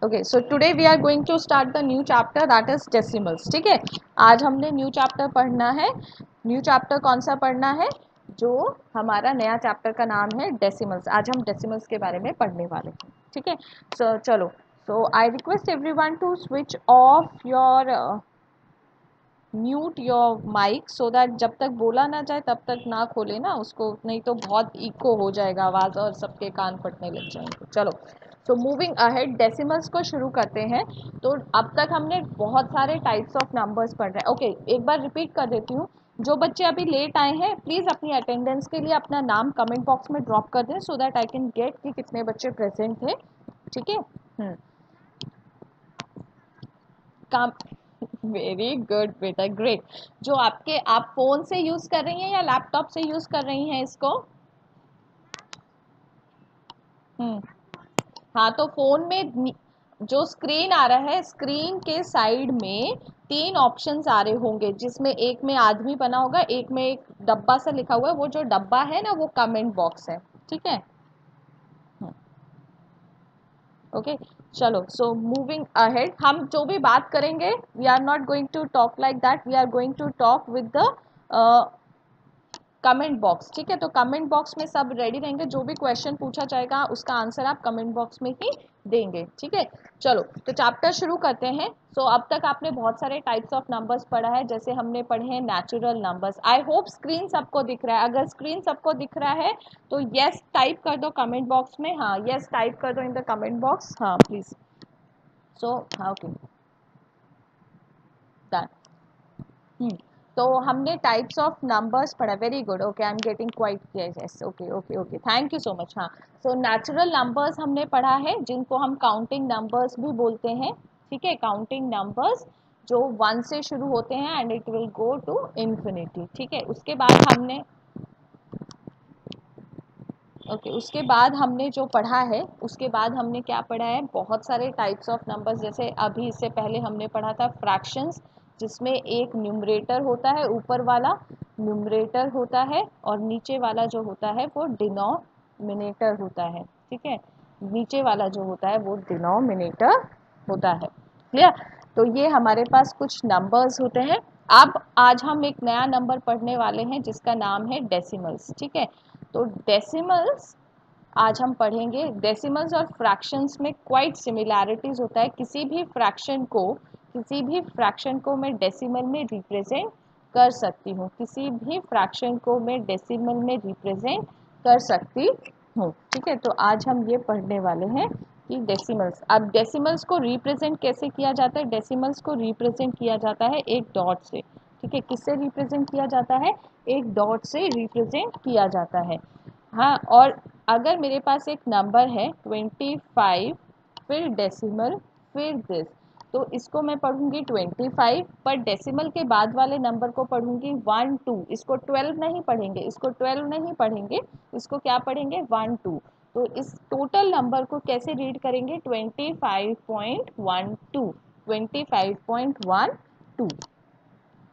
Okay, so today we are going to start the new chapter that is decimals. ठीक है, आज हमने new chapter पढ़ना है। न्यू चैप्टर कौन सा पढ़ना है? जो हमारा नया चैप्टर का नाम है डेसिमल्स। आज हम डेसिमल्स के बारे में पढ़ने वाले हैं। ठीक है, सो चलो, so I request everyone to switch off your mute your mic so that जब तक बोला ना जाए तब तक ना खोले ना उसको, नहीं तो बहुत इको हो जाएगा आवाज़ और सबके कान फटने लग जाएंगे। चलो, सो मूविंग अहेड, डेसिमल्स को शुरू करते हैं। तो अब तक हमने बहुत सारे टाइप्स ऑफ नंबर्स पढ़ रहे हैं। ओके, एक बार रिपीट कर देती हूँ। जो बच्चे अभी लेट आए हैं प्लीज़ अपनी अटेंडेंस के लिए अपना नाम कमेंट बॉक्स में ड्रॉप कर दें सो दैट आई कैन गेट कि कितने बच्चे प्रेजेंट थे। ठीक है, काम। वेरी गुड बेटा, ग्रेट। जो आप फोन से यूज कर रही हैं या लैपटॉप से यूज कर रही हैं इसको? हम्म, हाँ, तो फोन में जो स्क्रीन आ रहा है, स्क्रीन के साइड में तीन ऑप्शंस आ रहे होंगे, जिसमें एक में आदमी बना होगा, एक में एक डब्बा सा लिखा हुआ है। वो जो डब्बा है ना, वो कमेंट बॉक्स है। ठीक है, ओके, चलो, सो मूविंग अहेड, हम जो भी बात करेंगे we are not going to talk like that, we are going to talk with the comment box. ठीक है, तो कमेंट बॉक्स में सब रेडी रहेंगे। जो भी क्वेश्चन पूछा जाएगा उसका आंसर आप कमेंट बॉक्स में ही देंगे। ठीक है, चलो, तो चैप्टर शुरू करते हैं। सो अब तक आपने बहुत सारे टाइप्स ऑफ नंबर्स पढ़ा है। जैसे हमने पढ़े हैं natural numbers. I hope screen सबको दिख रहा है। अगर स्क्रीन सबको दिख रहा है तो यस टाइप कर दो कमेंट बॉक्स में। हाँ, यस टाइप कर दो इन द कमेंट बॉक्स। हाँ प्लीज। सो हाँ, ओके, डन। तो हमने टाइप्स ऑफ नंबर्स पढ़ा। Very good, okay, I am getting quite, yes, okay okay okay, thank you so much. हाँ, सो नेचुरल नंबर्स हमने पढ़ा है, जिनको हम काउंटिंग नंबर्स भी बोलते हैं। ठीक है, काउंटिंग नंबर्स जो 1 से शुरू होते हैं and it will go to infinity. ठीक है, उसके बाद हमने उसके बाद हमने जो पढ़ा है, उसके बाद हमने क्या पढ़ा है, बहुत सारे टाइप्स ऑफ नंबर्स। जैसे अभी इससे पहले हमने पढ़ा था फ्रैक्शंस, जिसमें एक न्यूमरेटर होता है, ऊपर वाला न्यूमरेटर होता है, और नीचे वाला जो होता है वो डिनोमिनेटर होता है। ठीक है, नीचे वाला जो होता है वो डिनोमिनेटर होता है। क्लियर? तो ये हमारे पास कुछ नंबर्स होते हैं। अब आज हम एक नया नंबर पढ़ने वाले हैं जिसका नाम है डेसिमल्स। ठीक है, तो डेसिमल्स आज हम पढ़ेंगे। डेसिमल्स और फ्रैक्शंस में क्वाइट सिमिलैरिटीज होता है। किसी भी फ्रैक्शन को मैं डेसिमल में रिप्रेजेंट कर सकती हूँ। किसी भी फ्रैक्शन को मैं डेसिमल में रिप्रेजेंट कर सकती हूँ। ठीक है, तो आज हम ये पढ़ने वाले हैं कि डेसिमल्स। अब डेसिमल्स को रिप्रेजेंट कैसे किया जाता है? डेसिमल्स को रिप्रेजेंट किया जाता है एक डॉट से। ठीक है, किससे रिप्रेजेंट किया जाता है? एक डॉट से रिप्रेजेंट किया जाता है। हाँ, और अगर मेरे पास एक नंबर है 25, फिर डेसिमल, फिर दिस, तो इसको मैं पढ़ूंगी 25, पर डेसिमल के बाद वाले नंबर को पढ़ूंगी 1 2। इसको 12 नहीं पढ़ेंगे, इसको 12 नहीं पढ़ेंगे, इसको क्या पढ़ेंगे? 1 2। तो इस टोटल नंबर को कैसे रीड करेंगे? 25.12, 25.12।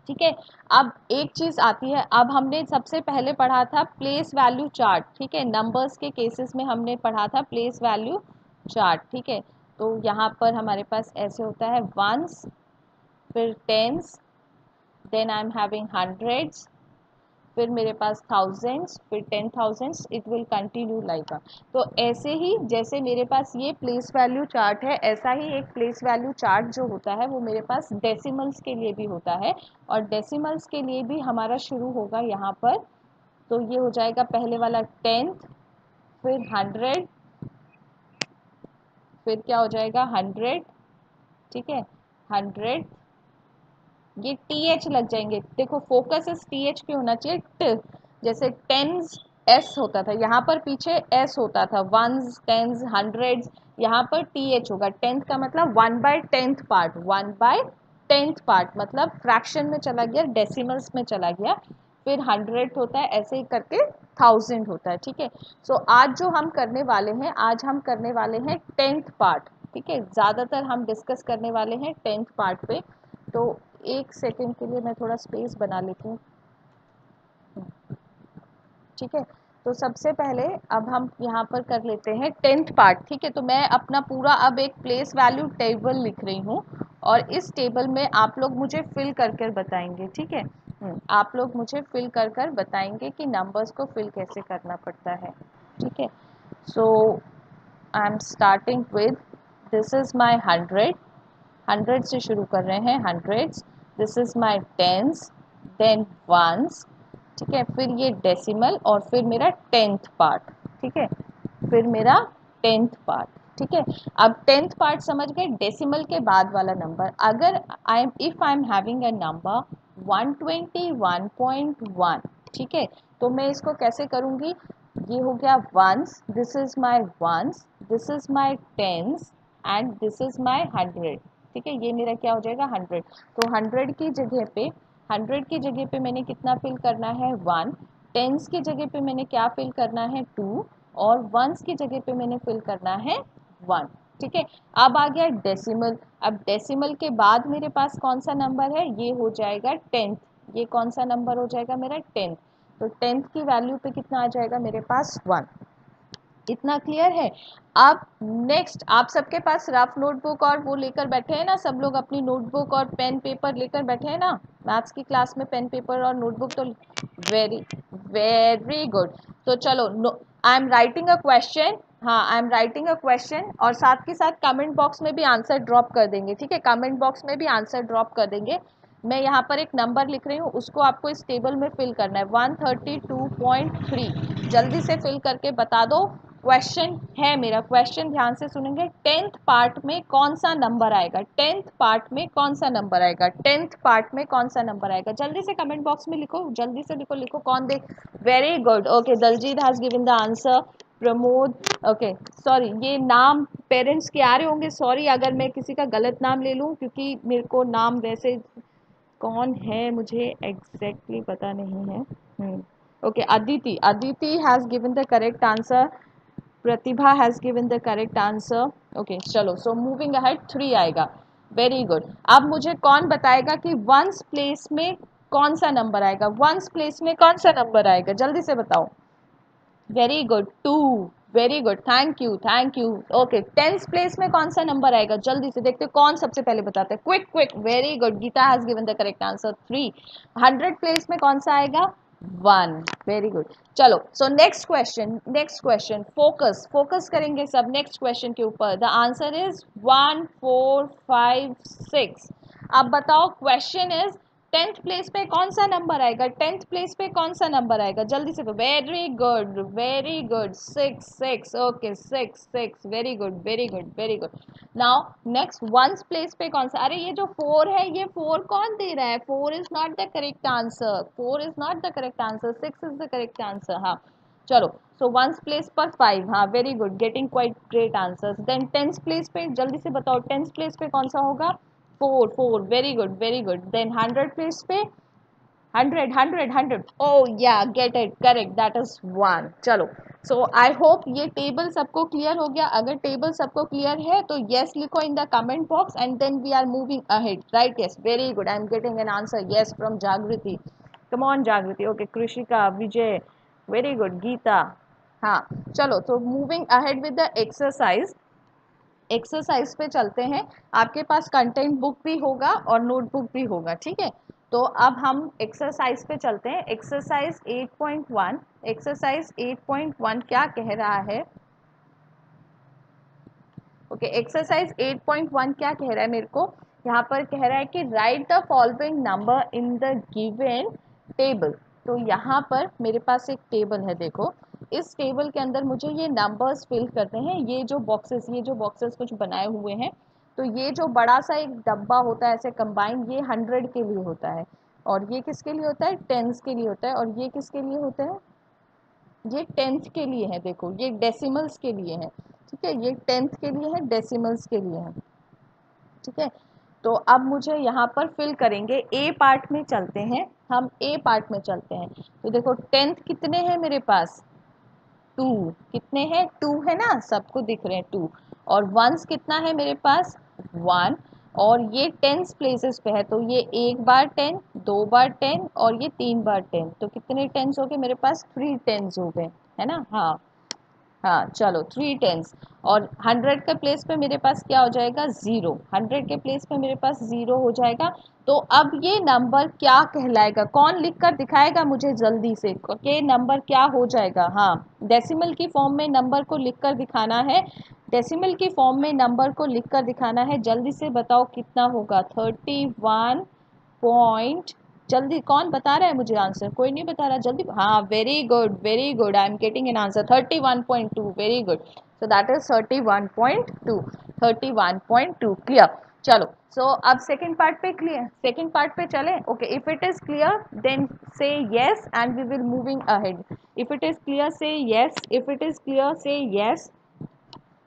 ठीक है, अब एक चीज़ आती है। अब हमने सबसे पहले पढ़ा था प्लेस वैल्यू चार्ट। ठीक है, नंबर्स के केसेस में हमने पढ़ा था प्लेस वैल्यू चार्ट। ठीक है, तो यहाँ पर हमारे पास ऐसे होता है वंस, फिर tens, then I am having hundreds, फिर मेरे पास थाउजेंड्स, फिर 10,000, it will continue like a. तो ऐसे ही जैसे मेरे पास ये प्लेस वैल्यू चार्ट है, ऐसा ही एक प्लेस वैल्यू चार्ट जो होता है वो मेरे पास डेसिमल्स के लिए भी होता है। और डेसिमल्स के लिए भी हमारा शुरू होगा यहाँ पर। तो ये हो जाएगा पहले वाला 10th, फिर 100, फिर क्या हो जाएगा 100। ठीक है, 100, ये टी एच लग जाएंगे। देखो, फोकस इस टी एच पे होना चाहिए। जैसे टेंस एस होता था, यहाँ पर पीछे एस होता था, वंस, टेंस, हंड्रेड्स, यहाँ पर टी एच होगा। 10th का मतलब 1/10 पार्ट, 1/10 पार्ट मतलब फ्रैक्शन में चला गया, डेसिमल्स में चला गया। फिर 100 होता है, ऐसे ही करके 1000 होता है। ठीक है, सो आज जो हम करने वाले हैं, आज हम करने वाले हैं 10th पार्ट। ठीक है, ज़्यादातर हम डिस्कस करने वाले हैं 10th पार्ट पे। तो एक सेकंड के लिए मैं थोड़ा स्पेस बना लेती हूँ। ठीक है, तो सबसे पहले अब हम यहाँ पर कर लेते हैं 10th पार्ट, ठीक है। तो मैं अपना पूरा अब एक प्लेस वैल्यू टेबल लिख रही हूँ और इस टेबल में आप लोग मुझे फिल कर कर बताएंगे, ठीक है। आप लोग मुझे फिल कर कर बताएंगे कि नंबर्स को फिल कैसे करना पड़ता है, ठीक है। So I am starting with, this is my 100 से शुरू कर रहे हैं, hundreds. This is my tens, then ones, ठीक है। फिर ये डेसिमल और फिर मेरा 10th पार्ट, ठीक है। फिर मेरा 10th पार्ट, ठीक है। अब 10th पार्ट समझ गए, डेसिमल के बाद वाला नंबर। अगर if I am having a number 121.1, ठीक है, तो मैं इसको कैसे करूँगी, ये हो गया ones, this is my ones, this is my tens and this is my 100, ठीक है। ये मेरा क्या हो जाएगा 100। तो 100 की जगह पे मैंने कितना फिल करना है 1, टेंस की जगह पे मैंने क्या फिल करना है 2 और वंस की जगह पे मैंने फिल करना है 1, ठीक है। अब आ गया डेसिमल। अब डेसिमल के बाद मेरे पास कौन सा नंबर है, ये हो जाएगा 10th। ये कौन सा नंबर हो जाएगा मेरा 10th। तो 10th की वैल्यू पे कितना आ जाएगा मेरे पास 1। इतना क्लियर है। अब नेक्स्ट, आप सबके पास रफ नोटबुक और वो लेकर बैठे हैं ना, सब लोग अपनी नोटबुक और पेन पेपर लेकर बैठे हैं ना। मैथ्स की क्लास में पेन पेपर और नोटबुक तो वेरी वेरी गुड। तो चलो, I am writing a question, हाँ I am writing a question और साथ के साथ कमेंट बॉक्स में भी आंसर ड्रॉप कर देंगे, ठीक है। कमेंट बॉक्स में भी आंसर ड्रॉप कर देंगे। मैं यहाँ पर एक नंबर लिख रही हूँ, उसको आपको इस टेबल में फिल करना है 132.3। जल्दी से फिल करके बता दो। क्वेश्चन है मेरा, क्वेश्चन ध्यान से सुनेंगे, 10th पार्ट में कौन सा नंबर आएगा, 10th पार्ट में कौन सा नंबर आएगा, 10th पार्ट में कौन सा नंबर आएगा। जल्दी से कमेंट बॉक्स में लिखो, जल्दी से लिखो, लिखो कौन देख। Very good, okay, Daljeet has given the answer, Pramod, okay. Sorry, ये नाम पेरेंट्स के आ रहे होंगे, सॉरी अगर मैं किसी का गलत नाम ले लूँ, क्योंकि मेरे को नाम वैसे कौन है मुझे एग्जैक्टली पता नहीं है। Okay, Aditi, Aditi has given the correct answer, Pratibha has given the correct answer, okay. चलो, सो मूविंग अहेड 3 आएगा, वेरी गुड। अब मुझे कौन बताएगा कि वंस प्लेस में कौन सा नंबर आएगा, वंस प्लेस में कौन सा नंबर आएगा, जल्दी से बताओ। Very good, 2, very good, thank you, thank you, okay. 10th place में कौन सा नंबर आएगा, जल्दी से देखते कौन सबसे पहले बताते हैं, quick quick, very good, Geeta has given the correct answer 3। 100 place में कौन सा आएगा 1, वेरी गुड। चलो, so next question, next question, focus, focus करेंगे सब नेक्स्ट क्वेश्चन के ऊपर। The answer is 1 4 5 6। अब बताओ, क्वेश्चन इज 10th प्लेस पे कौन सा नंबर आएगा, 10th प्लेस पे कौन सा नंबर आएगा, जल्दी से। Very good, very good, 6 6, okay, 6 6, very good, very good, very good. Now next, ones place पे कौन सा, अरे ये जो 4 है, ये 4 कौन दे रहा है, 4 is not the correct answer, 4 is not the correct answer, 6 is the correct answer, हाँ। चलो, सो वंस प्लेस पर 5, हाँ, very good, getting quite great answers. Then 10th place पे जल्दी से बताओ, 10th प्लेस पे कौन सा होगा 4 4, very good, very good. Then 100 place पे 100, oh yeah, get it correct, that is 1। चलो, so I hope ये टेबल सबको क्लियर हो गया। अगर टेबल सबको क्लियर है तो yes लिखो in the comment box and then we are moving ahead, right? Yes, very good, I am getting an answer yes from Jagriti, come on Jagriti, okay, Krishika, Vijay, very good, Geeta, हाँ। चलो, तो moving ahead with the exercise, exercise पे चलते हैं। आपके पास content book भी होगा और नोटबुक भी होगा, ठीक है। तो अब हम एक्सरसाइज पे चलते हैं। एक्सरसाइज 8.1, एक्सरसाइज 8.1 क्या कह रहा है, ओके। एक्सरसाइज 8.1 क्या कह रहा है मेरे को, यहाँ पर कह रहा है कि right the following number in the given table. तो यहाँ पर मेरे पास एक टेबल है, देखो इस टेबल के अंदर मुझे ये नंबर्स फिल करते हैं। ये जो बॉक्सेस कुछ बनाए हुए हैं, तो ये जो बड़ा सा एक डब्बा होता है ऐसे कंबाइन, ये 100 के लिए होता है और ये किसके लिए होता है, टेंस के लिए होता है, और ये किसके लिए होता है, ये 10th के लिए है। देखो ये डेसिमल्स के लिए है, ठीक है, ये 10th के लिए है, डेसिमल्स के लिए है, ठीक है। तो अब मुझे यहाँ पर फिल करेंगे, ए पार्ट में चलते हैं, हम ए पार्ट में चलते हैं। तो देखो 10th कितने हैं मेरे पास 2, कितने हैं 2 है ना, सबको दिख रहे हैं 2, और वंस कितना है मेरे पास 1, और ये 10th प्लेसेस पे है, तो ये एक बार 10, 2 बार 10 और ये 3 बार 10, तो कितने 10s हो गए मेरे पास 3 10s हो गए, है ना। हाँ हाँ चलो 3 10s, और 100 के प्लेस पे मेरे पास क्या हो जाएगा 0, 100 के प्लेस पे मेरे पास 0 हो जाएगा। तो अब ये नंबर क्या कहलाएगा, कौन लिख कर दिखाएगा मुझे जल्दी से कि नंबर क्या हो जाएगा। हाँ डेसिमल की फॉर्म में नंबर को लिख कर दिखाना है, डेसिमल की फॉर्म में नंबर को लिख कर दिखाना है। जल्दी से बताओ कितना होगा, 31 पॉइंट, जल्दी कौन बता रहा है मुझे आंसर, कोई नहीं बता रहा जल्दी। हाँ very good, I am getting an answer 31.2, very good. So that is 31.2, 31.2 clear. चलो सो अब सेकंड पार्ट पे क्लियर, सेकंड पार्ट पे चले। Okay if it is clear then say yes and we will moving ahead. If it is clear say yes, if it is clear say yes.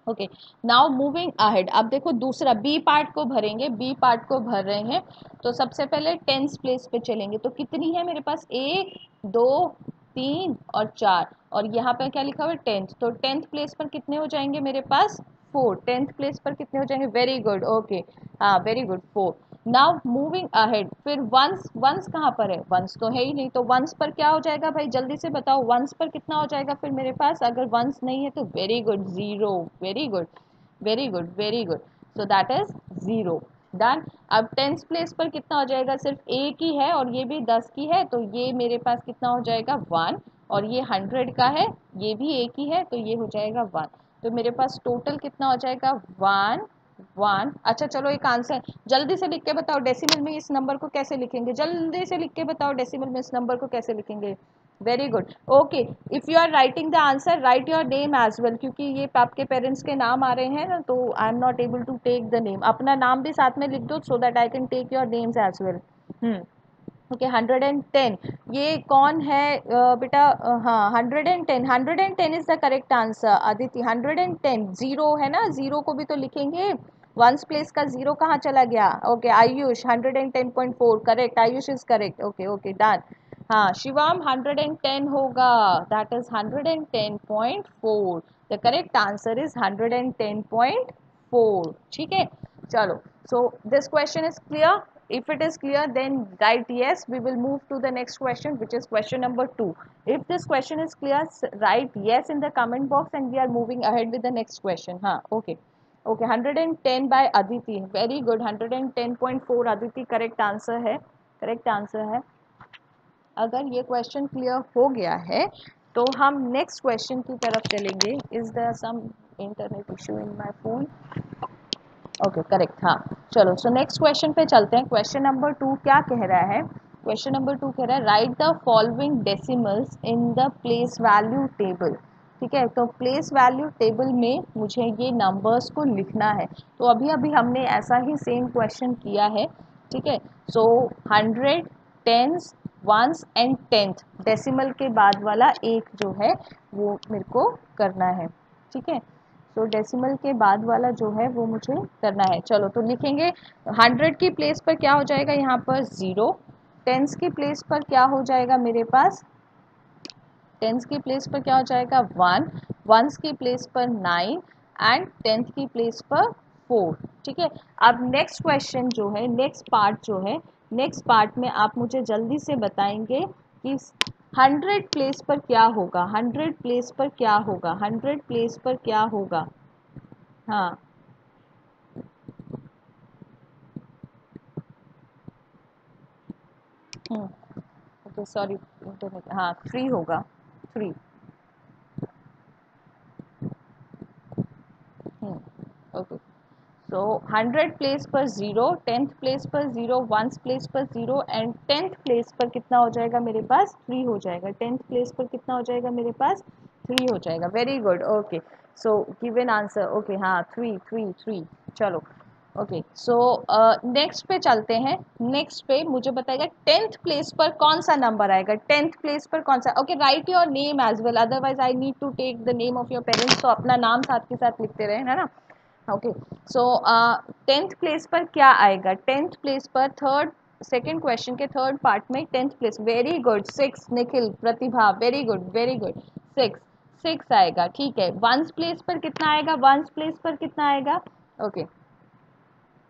Okay now moving ahead, अब देखो दूसरा B part को भरेंगे, B part को भर रहे हैं। तो सबसे पहले टेंस प्लेस पे चलेंगे, तो कितनी है मेरे पास 1 2 3 और 4, और यहाँ पे क्या लिखा हुआ है 10th, तो 10th प्लेस पर कितने हो जाएंगे मेरे पास 4, 10th प्लेस पर कितने हो जाएंगे, वेरी गुड ओके, हाँ very good 4। Now moving ahead, फिर वंस, वंस कहाँ पर है, वंस तो है ही नहीं, तो वंस पर क्या हो जाएगा भाई जल्दी से बताओ, वंस पर कितना हो जाएगा फिर मेरे पास, अगर वंस नहीं है तो very good 0, very good very good very good, so that is 0 done. अब टेंथ प्लेस पर कितना हो जाएगा, सिर्फ एक ही है और ये भी 10 की है, तो ये मेरे पास कितना हो जाएगा 1, और ये 100 का है, ये भी एक ही है, तो ये हो जाएगा 1। तो मेरे पास टोटल कितना हो जाएगा 1 1। अच्छा चलो एक आंसर जल्दी से लिख के बताओ, डेसिमल में इस नंबर को कैसे लिखेंगे, जल्दी से लिख के बताओ डेसिमल में इस नंबर को कैसे लिखेंगे। Very good okay, if you are writing the answer write your name as well, क्योंकि ये आपके पेरेंट्स के नाम आ रहे हैं ना, तो I am not able to take the name, अपना नाम भी साथ में लिख दो so that I can take your names as well. Okay 110, ये कौन है बेटा, हाँ 110, 110 is the correct answer Aditi, 110 zero है ना, जीरो को भी तो लिखेंगे, वंस प्लेस का जीरो कहाँ चला गया। Okay Ayush 110.4 correct, Ayush is correct, okay okay done. हाँ शिवम 110 होगा, that is 110.4, the correct answer is 110.4, ठीक है। चलो so this question is clear, if it is clear then write yes, we will move to the next question which is question number 2. If this question is clear write yes in the comment box and we are moving ahead with the next question। हाँ okay okay 110 by Aditi, very good, 110.4 Aditi correct answer है, correct answer है। अगर ये question clear हो गया है तो हम नेक्स्ट क्वेश्चन की तरफ चलेंगे। Is there some internet issue in my phone, okay correct हाँ। चलो सो नेक्स्ट क्वेश्चन पे चलते हैं। क्वेश्चन नंबर 2 क्या कह रहा है, क्वेश्चन नंबर 2 कह रहा है right the following decimals in the place value table. ठीक है, तो प्लेस वैल्यू टेबल में मुझे ये नंबर्स को लिखना है। तो अभी अभी हमने ऐसा ही सेम क्वेश्चन किया है, ठीक है। सो 100 tens ones and tenth decimal के बाद वाला एक जो है वो मेरे को करना है, ठीक है। तो डेसिमल के बाद वाला जो है वो मुझे करना है। चलो तो लिखेंगे 100 की प्लेस पर क्या हो जाएगा यहाँ पर 0, टेंस की प्लेस पर क्या हो जाएगा मेरे पास, टेंस की प्लेस पर क्या हो जाएगा 1, वंस की प्लेस पर 9 एंड टेंथ की प्लेस पर 4, ठीक है। अब नेक्स्ट क्वेश्चन जो है, नेक्स्ट पार्ट जो है, नेक्स्ट पार्ट में आप मुझे जल्दी से बताएंगे कि 100 प्लेस पर क्या होगा, 100 प्लेस पर क्या होगा, 100 प्लेस पर क्या होगा। हाँ ओके सॉरी इंटरनेट, हाँ 3 होगा 3। ओके सो 100 प्लेस पर 0, टेंथ प्लेस पर 0, वंस प्लेस पर 0 एंड टेंथ प्लेस पर कितना हो जाएगा मेरे पास 3 हो जाएगा, टेंथ प्लेस पर कितना हो जाएगा मेरे पास 3 हो जाएगा, very good okay. So given answer okay हाँ 3 3 3। चलो ओके सो नेक्स्ट पे चलते हैं। नेक्स्ट पे मुझे बताएगा टेंथ प्लेस पर कौन सा नंबर आएगा, टेंथ प्लेस पर कौन सा। Okay write your name as well, otherwise I need to take the name of your parents, तो अपना नाम साथ के साथ लिखते रहे है ना। ओके सो टेंथ प्लेस पर क्या आएगा, टेंथ प्लेस पर थर्ड, सेकेंड क्वेश्चन के थर्ड पार्ट में tenth place, very good 6 Nikhil Pratibha, very good very good 6 6 आएगा, ठीक है। वंस प्लेस पर कितना आएगा, वंस प्लेस पर कितना आएगा, okay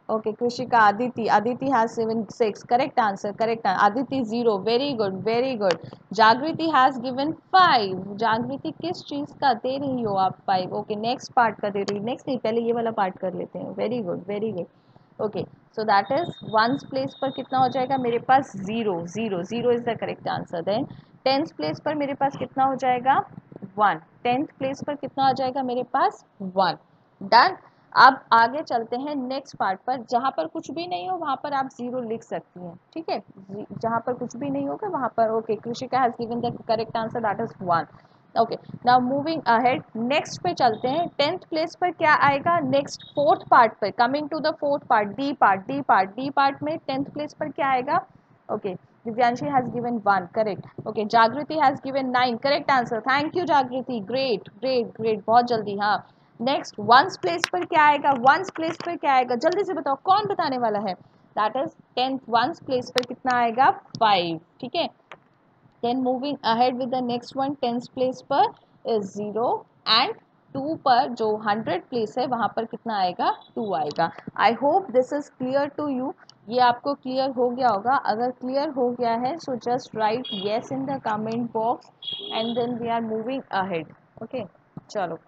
Okay, Krishika, Aditi has 6. Correct answer. Correct answer. Aditi 0. Very good. Very good. Jagriti has given 5. जागृति किस चीज का दे रही हो आप 5? ओके, नेक्स्ट पार्ट का दे रही हो. नेक्स्ट नहीं, पहले ये वाला पार्ट कर लेते हैं. Very good, very good. Okay, so that is ones place पर कितना हो जाएगा मेरे पास? 0. 0. 0 is the correct answer. Then tenth place पर मेरे पास कितना हो जाएगा? 1. टेंथ प्लेस पर कितना हो जाएगा मेरे पास? 1. डन. अब आगे चलते हैं नेक्स्ट पार्ट पर. जहाँ पर कुछ भी नहीं हो वहाँ पर आप 0 लिख सकती हैं. ठीक है, जहाँ पर कुछ भी नहीं होगा वहाँ पर. Okay, Krishika has given the correct answer, that is 1. Okay, now moving ahead. Next पे चलते हैं. टेंथ प्लेस पर क्या आएगा? नेक्स्ट फोर्थ पार्ट पर. Coming to the fourth part, D part. D part में टेंथ प्लेस पर क्या आएगा? Okay, Divyanshi has given 1. Correct. Okay, Jagriti has given 9. Correct answer. Thank you Jagriti. Great great great, बहुत जल्दी. हाँ, नेक्स्ट वंस प्लेस पर क्या आएगा? वंस प्लेस पर क्या आएगा? जल्दी से बताओ, कौन बताने वाला है? That is tenth. Ones place पर कितना आएगा? 5. ठीक है. Then moving ahead with the next one. Tenth place पर इज 0 एंड 2 पर जो 100 प्लेस है वहां पर कितना आएगा? 2 आएगा. I hope this is clear to you. ये आपको क्लियर हो गया होगा. अगर क्लियर हो गया है so just write yes in the comment box and then we are moving ahead. Okay, चलो.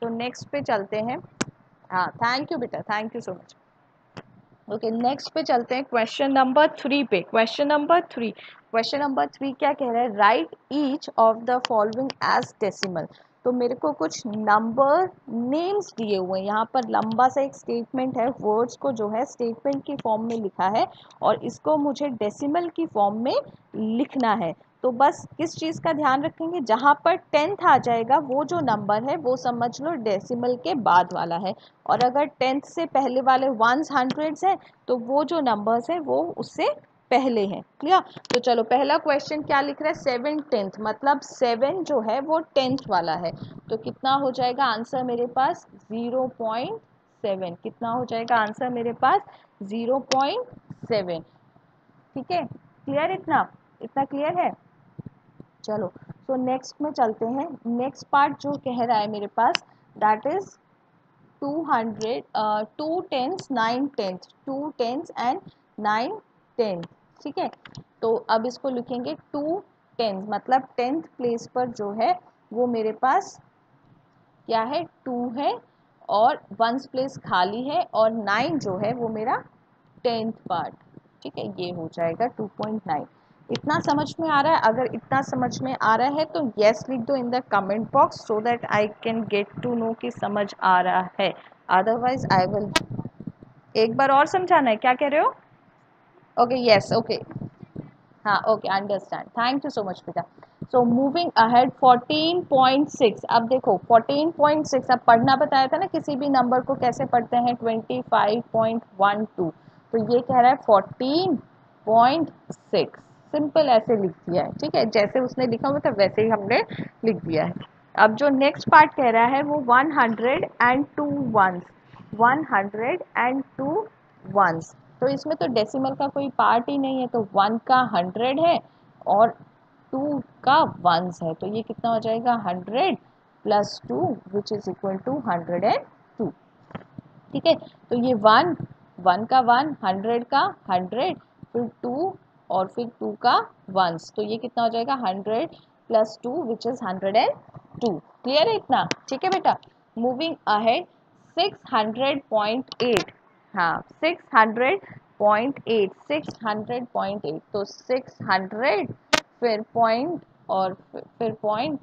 तो नेक्स्ट पे चलते हैं. हाँ, थैंक यू बेटा, thank you so much. Okay, next पे चलते हैं क्वेश्चन नंबर 3 पे. Question number 3. क्वेश्चन नंबर 3 क्या कह रहा है? Write each of the following as decimal. तो मेरे को कुछ नंबर नेम्स दिए हुए हैं. यहाँ पर लंबा सा एक स्टेटमेंट है. वर्ड्स को जो है स्टेटमेंट की फॉर्म में लिखा है और इसको मुझे डेसिमल की फॉर्म में लिखना है. तो बस किस चीज़ का ध्यान रखेंगे? जहाँ पर 10th आ जाएगा वो जो नंबर है वो समझ लो डेसिमल के बाद वाला है. और अगर 10th से पहले वाले वंस हंड्रेड्स हैं तो वो जो नंबर्स हैं वो उससे पहले हैं. क्लियर? तो चलो, पहला क्वेश्चन क्या लिख रहा है? 7/10, मतलब 7 जो है वो 10th वाला है. तो कितना हो जाएगा आंसर मेरे पास? 0.7. कितना हो जाएगा आंसर मेरे पास? 0.7. ठीक है, क्लियर? इतना इतना क्लियर है? चलो, सो नेक्स्ट में चलते हैं. नेक्स्ट पार्ट जो कह रहा है मेरे पास, that is 200, 2 tens 9 tenth. 2 tens and 9 tenth. ठीक है, तो अब इसको लिखेंगे 2 टेंस, मतलब 10th प्लेस पर जो है वो मेरे पास क्या है? 2 है और वंस प्लेस खाली है और 9 जो है वो मेरा 10th पार्ट. ठीक है, ये हो जाएगा 2.9. इतना समझ में आ रहा है? अगर इतना समझ में आ रहा है तो येस लिख दो in the comment box so that I can get to know कि समझ आ रहा है. Otherwise I will. एक बार और समझाना है? क्या कह रहे हो? Okay, yes, okay. हाँ, okay, understand. Thank you so much बेटा. So moving ahead 14.6. अब देखो 14.6, अब पढ़ना बताया था ना किसी भी नंबर को कैसे पढ़ते हैं? 25.12. तो ये कह रहा है 14.6. सिंपल ऐसे लिख दिया है. ठीक है, जैसे उसने लिखा हुआ था वैसे ही हमने लिख दिया है. अब जो नेक्स्ट पार्ट कह रहा है वो 102 वंस. 102 वंस. तो इसमें तो डेसिमल का कोई पार्ट ही नहीं है. तो 1 का 100 है और 2 का वंस है. तो ये कितना हो जाएगा? 100 plus 2 which is equal to 102. ठीक है, तो ये 1 का 1, 100 का 100, फिर 2 और फिर 2 का वंस. तो ये कितना हो जाएगा? 100 प्लस 2 विच इज 102. क्लियर है इतना? ठीक है बेटा. Moving ahead 600.8. हाँ, 600.8. 600.8. तो 600 फिर पॉइंट और फिर पॉइंट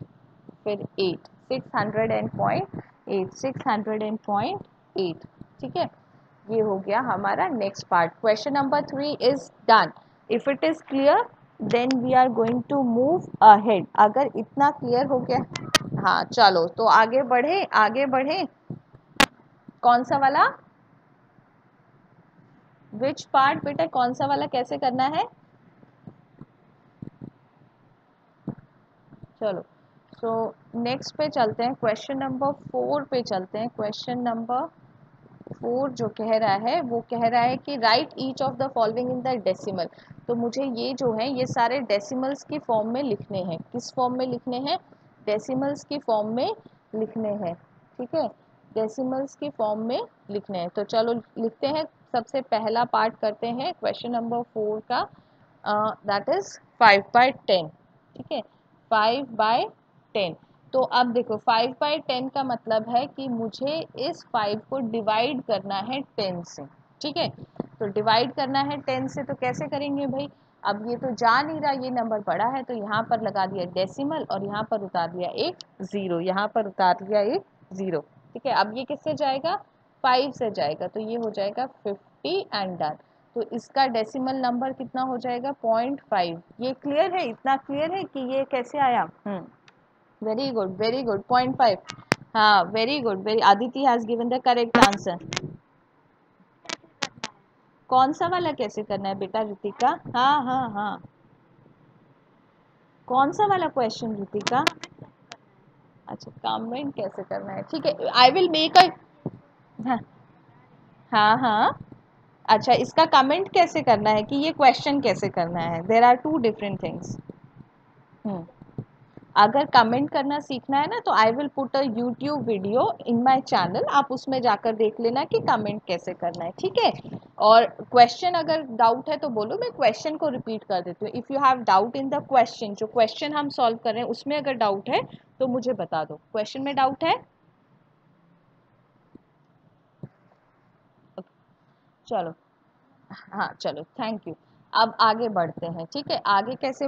फिर 8. 600.8. 600.8. ठीक है, ये हो गया हमारा next part. Question number 3 is done. If it is clear then we are going to move ahead. अगर इतना क्लियर हो गया, हाँ चलो तो आगे बढ़े. आगे बढ़े. कौन सा वाला? विच पार्ट बेटा? कौन सा वाला कैसे करना है? चलो, सो नेक्स्ट पे चलते हैं. क्वेश्चन नंबर 4 पे चलते हैं. क्वेश्चन नंबर 4 जो कह रहा है वो कह रहा है कि right each of the following in the decimal. तो मुझे ये जो है ये सारे डेसिमल्स की फॉर्म में लिखने हैं. किस फॉर्म में लिखने हैं? डेसिमल्स की फॉर्म में लिखने हैं. ठीक है, डेसिमल्स की फॉर्म में लिखने हैं. तो चलो लिखते हैं. सबसे पहला पार्ट करते हैं क्वेश्चन नंबर 4 का, दैट इज 5/10। ठीक है, 5/10। तो अब देखो 5/10 का मतलब है कि मुझे इस 5 को डिवाइड करना है 10 से। ठीक है, तो डिवाइड करना है 10 से, तो कैसे करेंगे भाई? अब ये तो जा नहीं रहा, ये नंबर बड़ा है, तो यहाँ पर लगा दिया डेसिमल और यहाँ पर उतार दिया एक ज़ीरो, यहाँ पर उतार दिया एक ज़ीरो। ठीक है, अब ये किससे जाएगा? 5 से जाएगा, तो ये हो जाएगा 50 एंड डन। तो इसका डेसिमल नंबर कितना हो जाएगा? 0.5। ये क्लियर है? इतना क्लियर है कि ये कैसे आया? Very good, very good, 0.5। हाँ, very good, very, Aditi has given the correct answer. कौन सा वाला कैसे करना है बेटा रितिका? हाँ हाँ हाँ, कौन सा वाला क्वेश्चन रितिका? अच्छा, कमेंट कैसे करना है, ठीक है, आई विल मेक अ, हाँ हाँ हाँ, अच्छा इसका कमेंट कैसे करना है कि ये क्वेश्चन कैसे करना है? There are two different things. अगर कमेंट करना सीखना है ना, तो I will put a YouTube video in my channel, आप उसमें जाकर देख लेना कि कमेंट कैसे करना है। ठीक है, और क्वेश्चन अगर डाउट है तो बोलो, मैं क्वेश्चन को रिपीट कर देती हूँ। If you have doubt in the question, जो क्वेश्चन हम सॉल्व कर रहे हैं उसमें अगर डाउट है तो मुझे बता दो। क्वेश्चन में डाउट है? चलो, हाँ चलो, थैंक यू। अब आगे बढ़ते हैं। ठीक है, आगे कैसे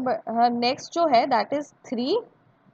नेक्स्ट जो है दैट इज 3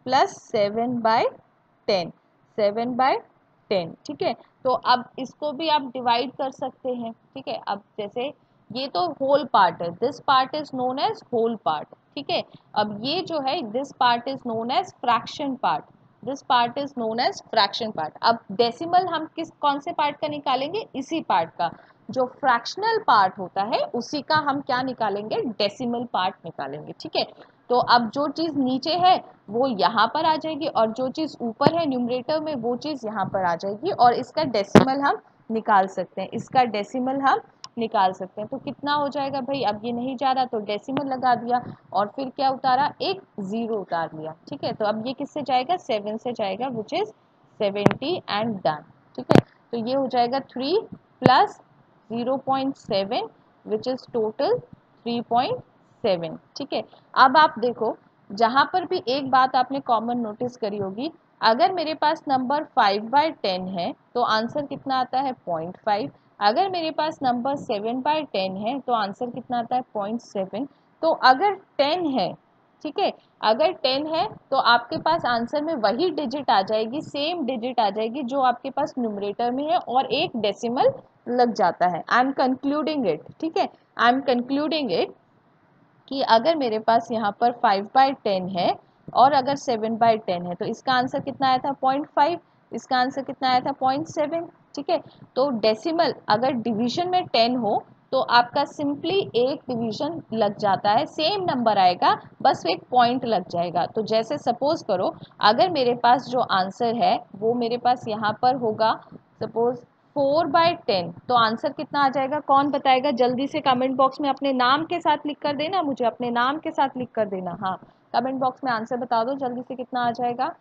+ 7/10, 7/10। ठीक है, तो अब इसको भी आप डिवाइड कर सकते हैं। ठीक है, अब जैसे ये तो होल पार्ट है, this part is known as whole part. ठीक है, अब ये जो है this part is known as fraction part, this part is known as fraction part. अब डेसिमल हम कौन से पार्ट का निकालेंगे? इसी पार्ट का, जो फ्रैक्शनल पार्ट होता है उसी का हम क्या निकालेंगे? डेसिमल पार्ट निकालेंगे। ठीक है, तो अब जो चीज़ नीचे है वो यहाँ पर आ जाएगी और जो चीज़ ऊपर है न्यूमरेटर में वो चीज़ यहाँ पर आ जाएगी और इसका डेसिमल हम निकाल सकते हैं, इसका डेसिमल हम निकाल सकते हैं। तो कितना हो जाएगा भाई? अब ये नहीं जा रहा तो डेसिमल लगा दिया और फिर क्या उतारा? एक ज़ीरो उतार लिया। ठीक है, तो अब ये किससे जाएगा? 7 से जाएगा, विच इज़ 70 एंड डन। ठीक है, तो ये हो जाएगा 3 + 0.7 विच इज टोटल 3.7। ठीक है, अब आप देखो जहां पर भी एक बात आपने कॉमन नोटिस करी होगी, अगर मेरे पास नंबर 5/10 है तो आंसर कितना आता है? 0.5। अगर मेरे पास नंबर 7/10 है तो आंसर कितना आता है? 0.7। तो अगर 10 है, ठीक है, अगर 10 है तो आपके पास आंसर में वही डिजिट आ जाएगी, सेम डिजिट आ जाएगी जो आपके पास न्यूमरेटर में है और एक डेसिमल लग जाता है। I am concluding it. ठीक है, आई एम कंक्लूडिंग इट कि अगर मेरे पास यहाँ पर 5/10 है और अगर 7/10 है तो इसका आंसर कितना आया था? 0.5। इसका आंसर कितना आया था? 0.7। ठीक है, तो डेसिमल अगर डिवीजन में 10 हो तो आपका सिंपली एक डिवीजन लग जाता है, सेम नंबर आएगा, बस एक पॉइंट लग जाएगा। तो जैसे सपोज करो अगर मेरे पास जो आंसर है वो मेरे पास यहाँ पर होगा सपोज 4/10, तो आंसर कितना आ जाएगा? कौन बताएगा? जल्दी से कमेंट बॉक्स में अपने नाम के साथ लिख कर देना, मुझे अपने नाम के साथ लिख कर देना। हाँ, कमेंट बॉक्स में आंसर बता दो जल्दी से, कितना आ जाएगा?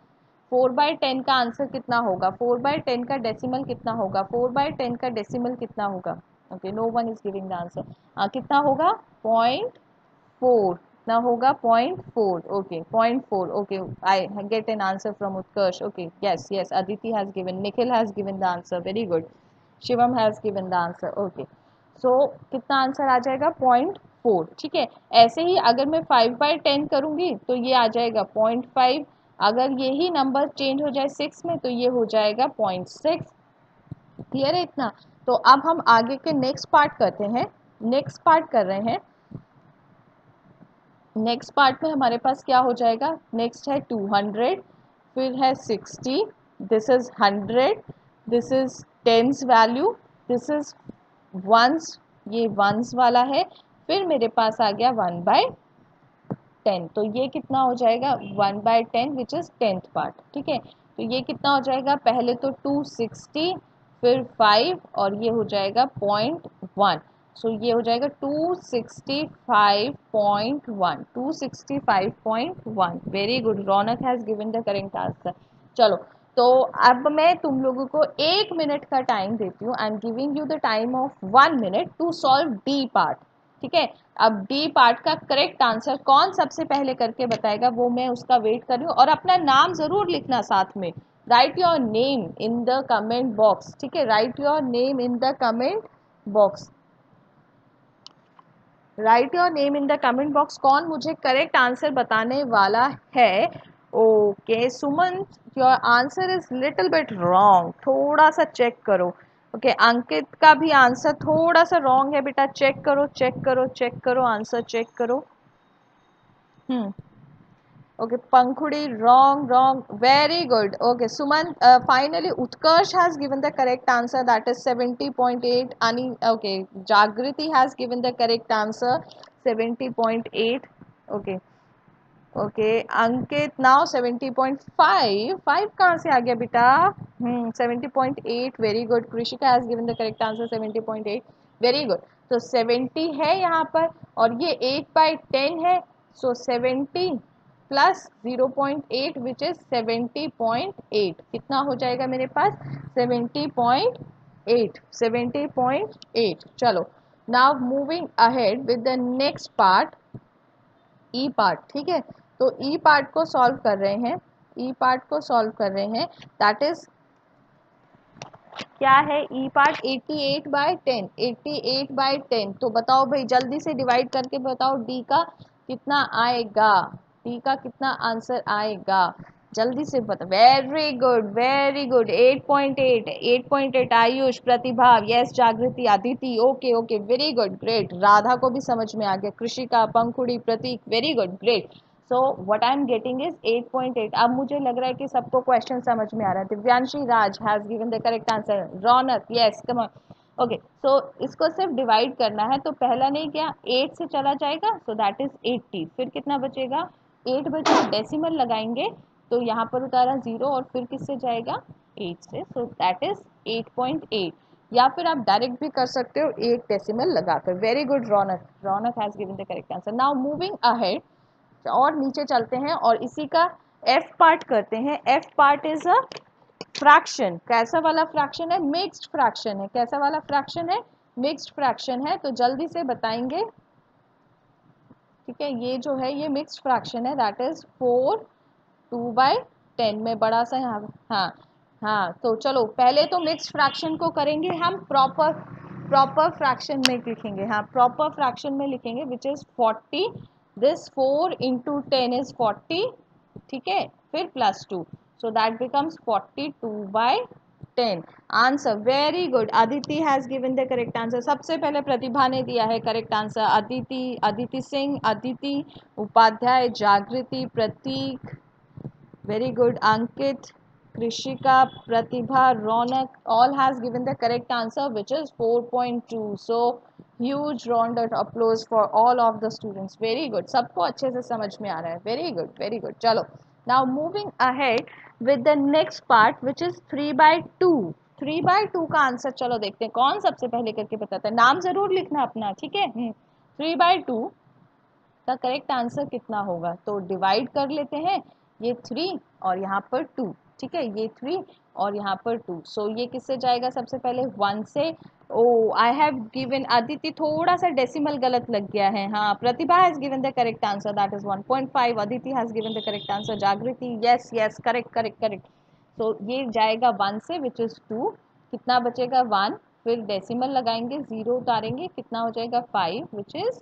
4/10 का आंसर कितना होगा? 4/10 का डेसिमल कितना होगा? 4/10 का डेसिमल कितना होगा? Okay, no one is giving the answer. कितना होगा? 0.4। कितना होगा? 0.4। Okay, 0.4। Okay, I get an answer from Utkarsh. Okay, yes yes, Aditi has given, Nikhil has given the answer, very good. Shivam has given the answer. Okay, so कितना answer आ जाएगा? 0.4। ठीक है, ऐसे ही अगर मैं 5/10 करूंगी तो ये आ जाएगा 0.5। अगर यही नंबर चेंज हो जाए 6 में तो ये हो जाएगा 0.6। क्लियर है इतना? तो अब हम आगे के नेक्स्ट पार्ट करते हैं। नेक्स्ट पार्ट कर रहे हैं। नेक्स्ट पार्ट में हमारे पास क्या हो जाएगा? नेक्स्ट है 200, फिर है 60, this is 100, this is tens value, this is ones, ये वंस वाला है, फिर मेरे पास आ गया 1/10। तो ये कितना हो जाएगा? 1/10 विच इज 10th पार्ट। ठीक है, तो ये कितना हो जाएगा? पहले तो 260, फिर 5 और ये हो जाएगा 0.1। सो ये हो जाएगा 265.1, 265.1। Very good, Raunak has given the correct answer. चलो, तो अब मैं तुम लोगों को 1 मिनट का टाइम देती हूँ। I am giving you the time of 1 minute to solve D part. ठीक है, अब डी पार्ट का करेक्ट आंसर कौन सबसे पहले करके बताएगा वो मैं उसका वेट कर रही हूँ। और अपना नाम ज़रूर लिखना साथ में, right your name in the comment box. ठीक है, right your name in the comment box, right your name in the comment box. कौन मुझे करेक्ट आंसर बताने वाला है? Okay Suman, your answer is little bit wrong, थोड़ा सा check करो। ओके अंकित का भी आंसर थोड़ा सा रॉन्ग है बेटा, चेक करो चेक करो चेक करो, आंसर चेक करो। Okay, Pankhudi, wrong, wrong. Very good. Okay, Suman, finally, Utkarsh has given the correct answer. That is 70.8. Ani, okay, Jagriti has given the correct answer, 70.8. Okay, okay. Ankit now 70.5. 5 कहाँ से आ गया बेटा? 70.8. Very good. Krishika has given the correct answer, 70.8. Very good. तो 70 है यहाँ पर और ये 8/10 है. So 70 प्लस 0.8 विच इज 70.8, कितना हो जाएगा मेरे पास? 70.8, 70.8। चलो now moving ahead with the next part, E part. ठीक है, तो ई पार्ट को सॉल्व कर रहे हैं, ई पार्ट को सॉल्व कर रहे हैं। दैट इज क्या है ई पार्ट? 88/10, 88/10। तो बताओ भाई, जल्दी से डिवाइड करके बताओ डी का कितना आएगा, डी का कितना आंसर आएगा, जल्दी से बता। Very good very good, 8.8, 8.8। Ayush, Pratibha, yes, Jagriti, Aditi, okay okay, very good, great. Radha को भी समझ में आ गया, Krishika, Pankhuri, Prateek, very good, great. So what I am getting is 8.8। अब मुझे लग रहा है कि सबको क्वेश्चन समझ में आ रहा है। Divyanshi Raj has given the correct answer. Raunak, yes, come on. Okay, so इसको सिर्फ डिवाइड करना है, तो पहला नहीं क्या 8 से चला जाएगा, सो दैट इज 80। फिर कितना बचेगा? 8 बचे, डेसिमल लगाएंगे तो यहाँ पर उतारा 0 और फिर किससे जाएगा? 8 से, सो दैट इज 8.8। या फिर आप डायरेक्ट भी कर सकते हो 1 डेसिमल लगाकर। Very good Raunak, Raunak has given the correct answer. Now moving ahead और नीचे चलते हैं और इसी का एफ पार्ट करते हैं। F part is a fraction. कैसा वाला फ्रैक्शन है? मिक्स्ड फ्रैक्शन है। कैसा वाला फ्रैक्शन है? मिक्स्ड फ्रैक्शन है। तो जल्दी से बताएंगे। ठीक है, ये जो है ये मिक्स्ड फ्रैक्शन है, दैट इज 4 2/10 में बड़ा सा यहाँ। हाँ हाँ, तो चलो पहले तो मिक्स्ड फ्रैक्शन को करेंगे हम प्रॉपर फ्रैक्शन में लिखेंगे। हाँ, प्रॉपर फ्रैक्शन में लिखेंगे which is 40। This 4 into 10 is 40। ठीक है, फिर +2, so that becomes 42/10। Answer very good, Aditi has given the correct answer. सबसे पहले प्रतिभा ने दिया है correct answer. Aditi, Aditi Singh, Aditi Upadhyay, Jagriti, Prateek, very good, Ankit, Krishika, Pratibha, Raunak, all has given the correct answer which is 4.2। so huge round of applause for all of the students। very good, सबको अच्छे से समझ में आ रहा है। very good very good। चलो now moving ahead with the next part which is 3/2। 3/2 का आंसर चलो देखते हैं कौन सबसे पहले करके बताता है। नाम जरूर लिखना अपना, ठीक है। 3/2 का करेक्ट आंसर कितना होगा? तो डिवाइड कर लेते हैं, ये 3 और यहाँ पर 2। ठीक है, ये 3 और यहाँ पर 2। सो ये किससे जाएगा? सबसे पहले 1 से। Oh I have given, Aditi थोड़ा सा डेसिमल गलत लग गया है। हाँ, Pratibha has given the correct answer, that is 1.5। Aditi has given the correct answer. Jagriti, yes yes, correct correct correct. So ये जाएगा 1 से विच इज 2। कितना बचेगा? 1, फिर डेसिमल लगाएंगे, 0 उतारेंगे, कितना हो जाएगा? 5 विच इज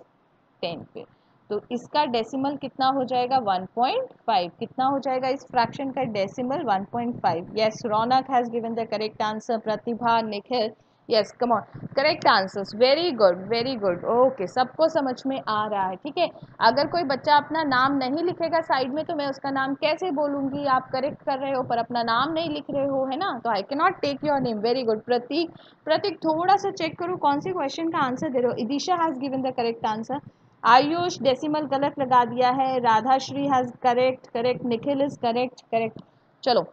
10। फिर तो इसका डेसिमल कितना हो जाएगा? 1.5। कितना हो जाएगा इस फ्रैक्शन का decimal? 1.5। Yes, Raunak has given the correct answer. Pratibha, Nikhil, yes, come on, correct answers. Very good very good. Okay, सबको समझ में आ रहा है। ठीक है, अगर कोई बच्चा अपना नाम नहीं लिखेगा साइड में तो मैं उसका नाम कैसे बोलूंगी? आप करेक्ट कर रहे हो पर अपना नाम नहीं लिख रहे हो, है ना, तो I can not take your name. Very good. Prateek, Prateek थोड़ा सा चेक करो कौन सी क्वेश्चन का आंसर दे रहे हो। Idisha has given the correct answer. Ayush decimal गलत लगा दिया है। Radhashree has correct correct. Nikhil is correct correct. चलो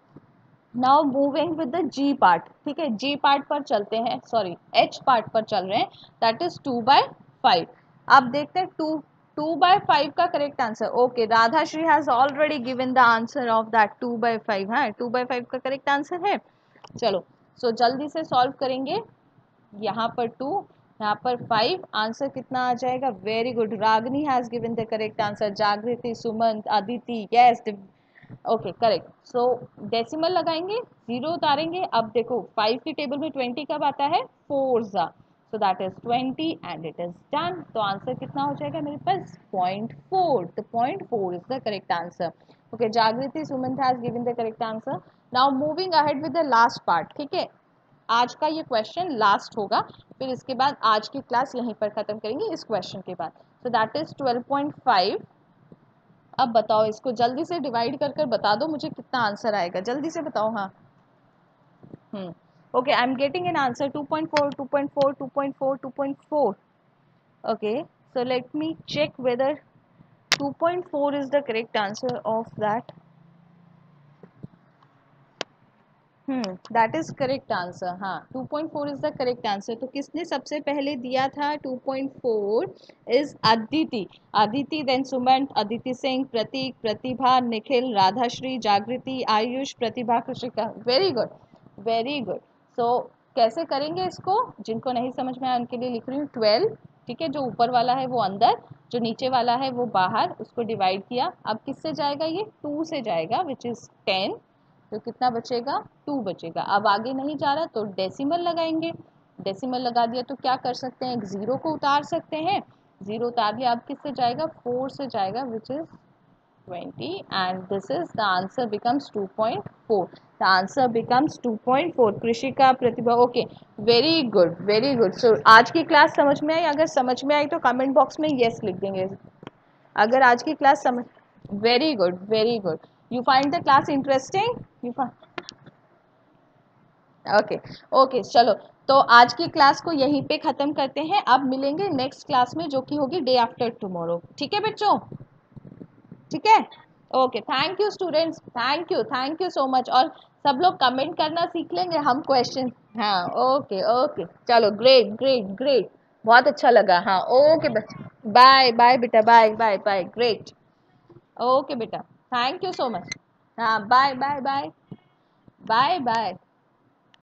now moving with the G part. ठीक है, जी पार्ट पर चलते हैं, सॉरी एच पार्ट पर चल रहे हैं, दैट इज 2/5। अब देखते हैं 2 2/5 का correct answer. Okay, Radha Shri has already given the answer of that 2/5। हाँ, 2/5 का करेक्ट आंसर है। चलो, सो जल्दी से सॉल्व करेंगे। यहाँ पर 2, यहाँ पर 5, आंसर कितना आ जाएगा? Very good, Ragni has given the correct answer, Jagriti, Sumant, Aditi, yes, okay correct. So decimal लगाएंगे, 0 उतारेंगे। अब देखो 5 की टेबल में 20 कब आता है? 4 ज़ा, so that is 20 and it is done. तो आंसर कितना हो जाएगा मेरे पास? 0.4। तो 0.4 is the correct answer. Okay, Jagriti, Sumant has given the correct answer. Now moving ahead with the last part. ठीक है, आज का ये क्वेश्चन लास्ट होगा, फिर इसके बाद आज की क्लास यहीं पर खत्म करेंगे इस क्वेश्चन के बाद। सो दैट इज 12.5। अब बताओ, इसको जल्दी से डिवाइड कर कर बता दो मुझे कितना आंसर आएगा, जल्दी से बताओ। हाँ, okay, I am getting an answer 2.4, 2.4, 2.4, 2.4। Okay, so let me check whether 2.4 is the correct answer of that. That is correct answer. हाँ, 2.4 इज द करेक्ट आंसर। तो किसने सबसे पहले दिया था 2.4? Is Aditi. Aditi, then Sumant, Aditi Singh, Prateek, Pratibha, Nikhil, Radhashree, Jagriti, Ayush, Pratibha, Krishika. Very good, very good. So कैसे करेंगे इसको? जिनको नहीं समझ में आया उनके लिए लिख रही हूँ 12। ठीक है, जो ऊपर वाला है वो अंदर, जो नीचे वाला है वो बाहर, उसको डिवाइड किया। अब किससे जाएगा? ये 2 से जाएगा, विच इज 10। तो कितना बचेगा? 2 बचेगा। अब आगे नहीं जा रहा तो डेसिमल लगाएंगे। डेसिमल लगा दिया तो क्या कर सकते हैं? एक 0 को उतार सकते हैं। 0 उतार दिया, अब किससे जाएगा? 4 से जाएगा, which is 20 and this is the answer becomes 2.4। The answer becomes 2.4। Krishika, Pratibha, okay, very good, very good. So आज की क्लास समझ में आई? अगर समझ में आई तो कमेंट बॉक्स में यस लिख देंगे। अगर आज की क्लास समझ, very good, very good. You find the class interesting? You find, okay, okay, चलो, तो आज की क्लास को यहीं पे ख़त्म करते हैं। अब मिलेंगे नेक्स्ट क्लास में, जो कि होगी डे आफ्टर टुमारो। ठीक है बच्चों? ठीक है, okay, thank you students, thank you so much. और सब लोग कमेंट करना सीख लेंगे, हम क्वेश्चन। हाँ, ओके, ओके, चलो, ग्रेट, ग्रेट, ग्रेट, बहुत अच्छा लगा। हाँ, ओके बच्चे, बाय बाय बेटा, bye bye bye, great, okay बेटा, थैंक यू सो मच। हाँ, bye bye bye bye bye.